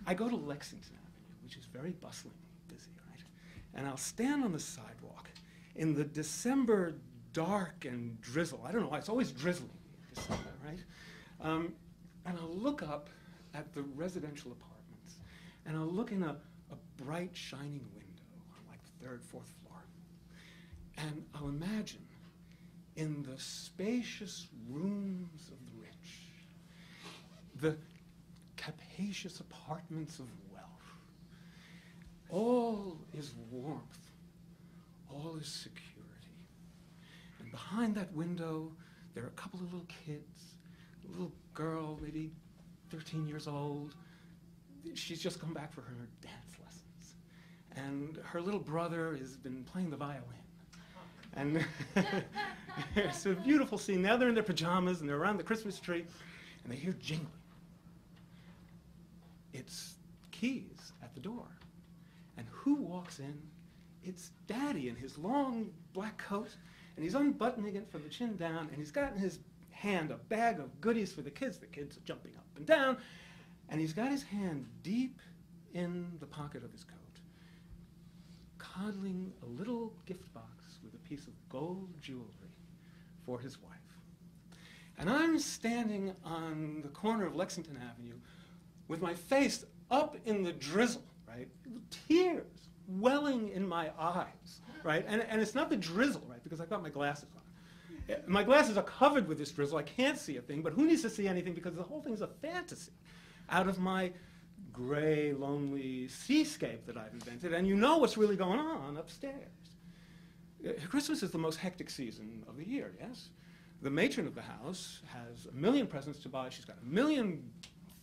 I go to Lexington Avenue, which is very bustling, busy, right? And I'll stand on the sidewalk in the December dark and drizzle. I don't know why, it's always drizzling in December, right? And I'll look up at the residential apartments, and I'll look in a bright, shining window on like the third, fourth floor. And I'll imagine in the spacious rooms of the rich, the capacious apartments of wealth, all is warmth, all is security. And behind that window, there are a couple of little kids, a little girl, maybe 13 years old. She's just come back for her dance lessons. And her little brother has been playing the violin. And it's a beautiful scene. Now they're in their pajamas and they're around the Christmas tree and they hear jingling. It's keys at the door. And who walks in? It's Daddy in his long black coat, and he's unbuttoning it from the chin down, and he's got in his hand a bag of goodies for the kids. The kids are jumping up and down, and he's got his hand deep in the pocket of his coat, coddling a little gift box with a piece of gold jewelry for his wife. And I'm standing on the corner of Lexington Avenue with my face up in the drizzle, right? Tears welling in my eyes, right? And it's not the drizzle, right? Because I've got my glasses on. My glasses are covered with this drizzle. I can't see a thing, but who needs to see anything because the whole thing's a fantasy out of my gray, lonely seascape that I've invented, and you know what's really going on upstairs. Christmas is the most hectic season of the year, yes? The matron of the house has 1 million presents to buy. She's got 1 million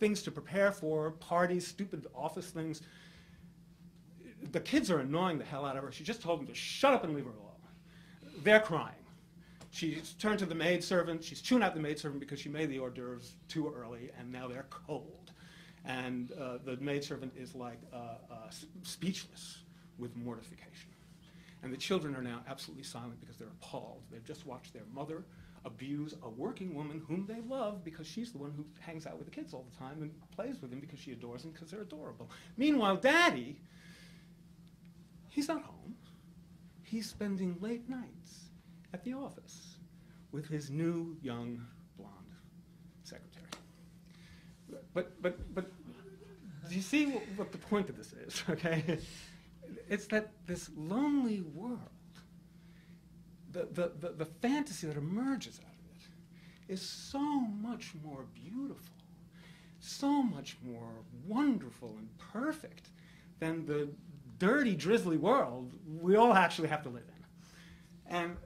things to prepare for, parties, stupid office things. The kids are annoying the hell out of her. She just told them to shut up and leave her alone. They're crying. She's turned to the maidservant. She's chewing out the maidservant because she made the hors d'oeuvres too early, and now they're cold. And the maidservant is like speechless with mortification. And the children are now absolutely silent because they're appalled. They've just watched their mother abuse a working woman whom they love because she's the one who hangs out with the kids all the time and plays with them because she adores them because they're adorable. Meanwhile, Daddy, he's not home. He's spending late nights at the office with his new, young, blonde secretary. But do you see what the point of this is, okay? It's that this lonely world, the fantasy that emerges out of it is so much more beautiful, so much more wonderful and perfect than the dirty, drizzly world we all actually have to live in. And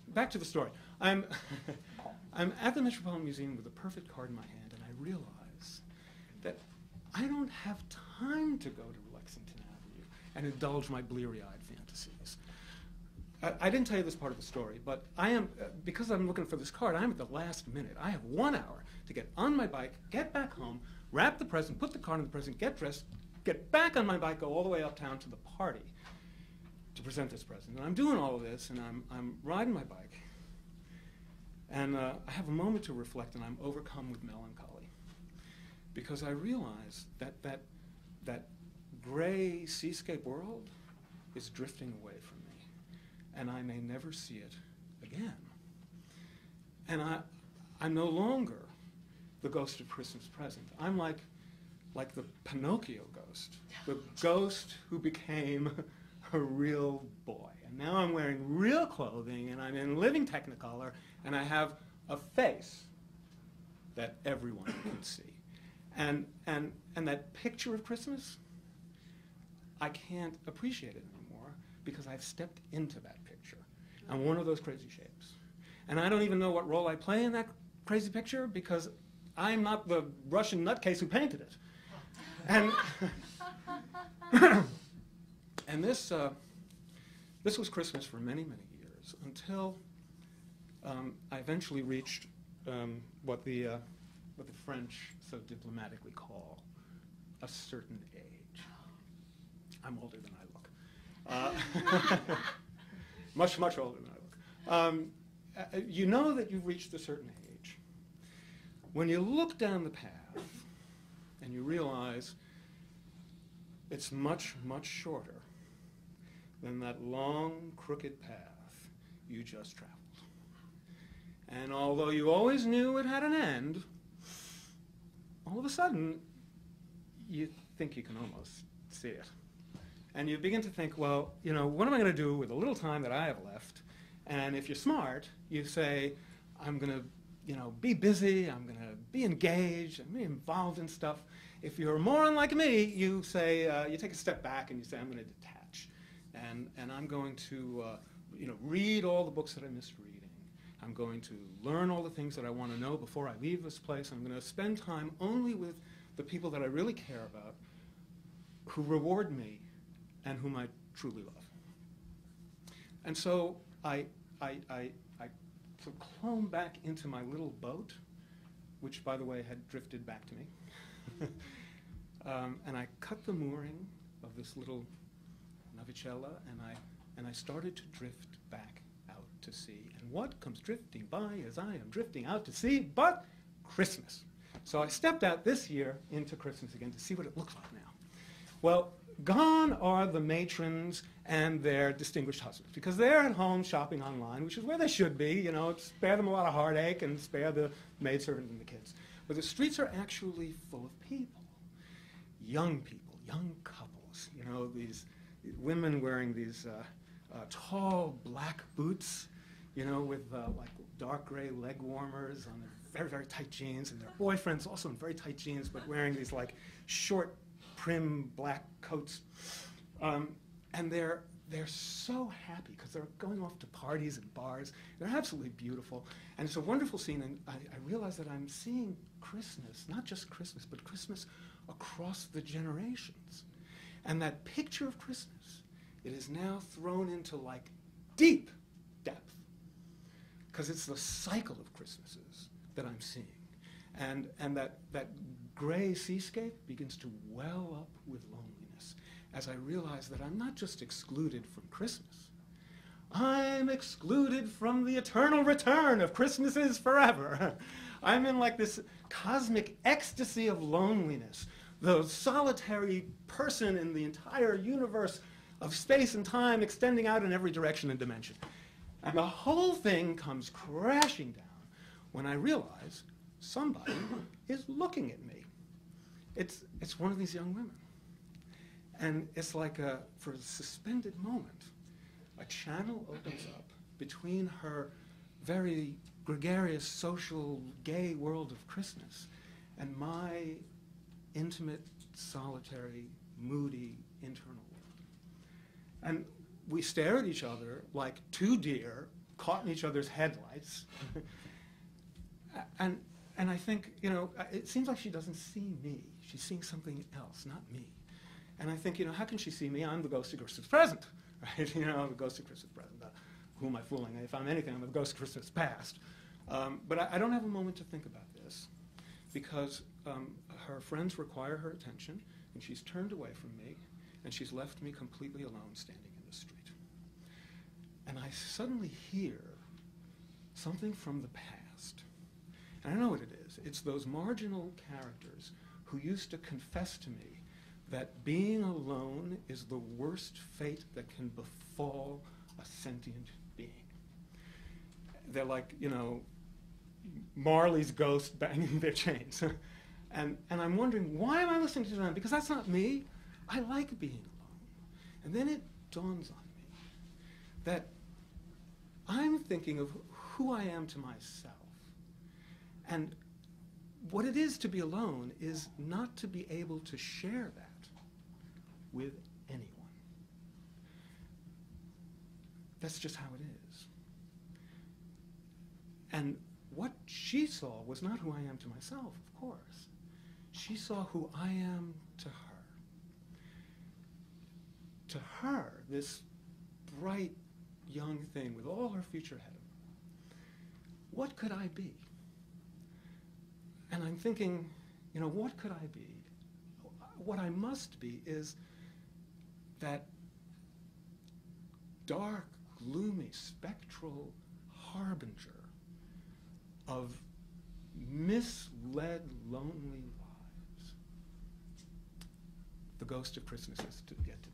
back to the story. I'm at the Metropolitan Museum with a perfect card in my hand, and I realize that I don't have time to go to Lexington Avenue and indulge my bleary-eyed fantasies. I didn't tell you this part of the story, but I am, because I'm looking for this card, I'm at the last minute. I have 1 hour to get on my bike, get back home, wrap the present, put the card in the present, get dressed, get back on my bike, go all the way uptown to the party to present this present. And I'm doing all of this, and I'm riding my bike, and I have a moment to reflect, and I'm overcome with melancholy because I realize that gray seascape world is drifting away from me, and I may never see it again. And I'm no longer the ghost of Christmas present. I'm like the Pinocchio ghost, the ghost who became a real boy. And now I'm wearing real clothing, and I'm in living Technicolor, and I have a face that everyone can see. And that picture of Christmas, I can't appreciate it anymore because I've stepped into that picture. I'm one of those crazy shapes. And I don't even know what role I play in that crazy picture because I'm not the Russian nutcase who painted it. And and this was Christmas for many, many years until I eventually reached what the French so diplomatically call a certain age. I'm older than I look. Much, much older than I look. You know that you've reached a certain age when you look down the path and realize it's much, much shorter than that long, crooked path you just traveled. And although you always knew it had an end, all of a sudden, you think you can almost see it. And you begin to think, well, you know, what am I going to do with the little time that I have left? And if you're smart, you say, I'm going to, you know, be busy, I'm going to be engaged, I'm going to be involved in stuff. If you're a moron like me, you say, you take a step back and you say, I'm going to detach. And I'm going to, you know, read all the books that I missed reading. I'm going to learn all the things that I want to know before I leave this place. I'm going to spend time only with the people that I really care about, who reward me and whom I truly love. And so I sort of clomb back into my little boat, which, by the way, had drifted back to me. And I cut the mooring of this little navicella, and I started to drift back out to sea. And what comes drifting by as I am drifting out to sea but Christmas? So I stepped out this year into Christmas again to see what it looks like now. Well, gone are the matrons and their distinguished husbands, because they're at home shopping online, which is where they should be, you know, spare them a lot of heartache and spare the maidservant and the kids. But the streets are actually full of people, young couples, you know, these women wearing these tall black boots, you know, with like dark gray leg warmers on their very, very tight jeans, and their boyfriends also in very tight jeans, but wearing these like short, prim black coats. And they're so happy because they're going off to parties and bars. They're absolutely beautiful. And it's a wonderful scene, and I realize that I'm seeing Christmas, not just Christmas, but Christmas across the generations. And that picture of Christmas, it is now thrown into like deep depth, because it's the cycle of Christmases that I'm seeing. And that gray seascape begins to well up with loneliness as I realize that I'm not just excluded from Christmas, I'm excluded from the eternal return of Christmases forever. I'm in like this cosmic ecstasy of loneliness, the solitary person in the entire universe of space and time extending out in every direction and dimension. And the whole thing comes crashing down when I realize somebody is looking at me. It's one of these young women. And it's like for a suspended moment, a channel opens up between her very gregarious, social, gay world of Christmas and my intimate, solitary, moody, internal world. And we stare at each other like two deer caught in each other's headlights. And I think, you know, it seems like she doesn't see me. She's seeing something else, not me. And I think, you know, how can she see me? I'm the ghost of Christmas present, right? You know, the ghost of Christmas present. Who am I fooling? If I'm anything, I'm the ghost of Christmas past. But I don't have a moment to think about this, because her friends require her attention, and she's turned away from me, and she's left me completely alone standing in the street. And I suddenly hear something from the past. And I know what it is. It's those marginal characters who used to confess to me that being alone is the worst fate that can befall a sentient being. They're like, you know, Marley's ghost banging their chains. And I'm wondering, why am I listening to them? Because that's not me. I like being alone. And then it dawns on me that I'm thinking of who I am to myself. And what it is to be alone is not to be able to share that with anyone. That's just how it is. And what she saw was not who I am to myself, of course. She saw who I am to her. To her, this bright young thing with all her future ahead of her, what could I be? And I'm thinking, you know, what could I be? What I must be is that dark, gloomy, spectral harbinger of misled, lonely lives the ghost of Christmas is yet